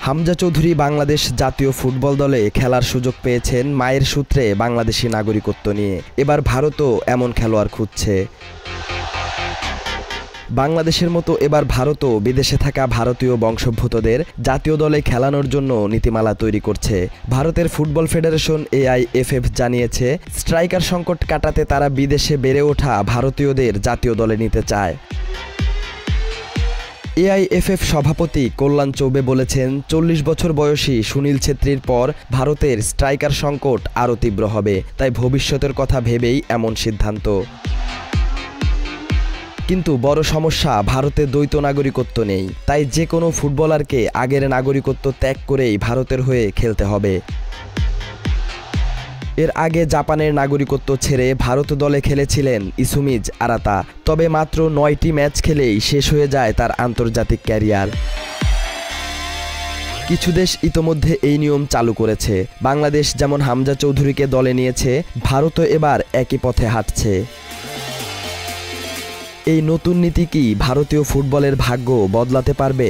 হামজা চৌধুরী বাংলাদেশ জাতীয় ফুটবল দলে খেলার সুযোগ পেয়েছেন মায়ের সূত্রে বাংলাদেশি নাগরিকত্ব নিয়ে। এবার ভারতও এমন খেলোয়াড় খুঁজছে। বাংলাদেশের মতো এবার ভারতও বিদেশে থাকা ভারতীয় বংশোদ্ভূতদের জাতীয় দলে খেলানোর জন্য নীতিমালা তৈরি করছে। ভারতের ফুটবল ফেডারেশন AIFF জানিয়েছে, স্ট্রাইকার সংকট কাটাতে তারা বিদেশে বেড়ে ওঠা ভারতীয়দের জাতীয় দলে নিতে চায়। AIFF সভাপতি কল্যাণ চৌবে বলেছেন, 40 বছর বয়সী সুনীল ছেত্রীর পর ভারতের স্ট্রাইকার সংকট আরও তীব্র হবে, তাই ভবিষ্যতের কথা ভেবেই এমন সিদ্ধান্ত। কিন্তু বড় সমস্যা, ভারতে দ্বৈত নাগরিকত্ব নেই, তাই যে কোনো ফুটবলারকে আগের নাগরিকত্ব ত্যাগ করেই ভারতের হয়ে খেলতে হবে। এর আগে জাপানের নাগরিকত্ব ছেড়ে ভারত দলে খেলেছিলেন ইসুমিজ আরাতা, তবে মাত্র 9টি ম্যাচ খেলেই শেষ হয়ে যায় তার আন্তর্জাতিক ক্যারিয়ার। কিছু দেশ ইতোমধ্যে এই নিয়ম চালু করেছে। বাংলাদেশ যেমন হামজা চৌধুরীকে দলে নিয়েছে, ভারতও এবার একই পথে হাঁটছে। এই নতুন নীতি কি ভারতীয় ফুটবলের ভাগ্য বদলাতে পারবে?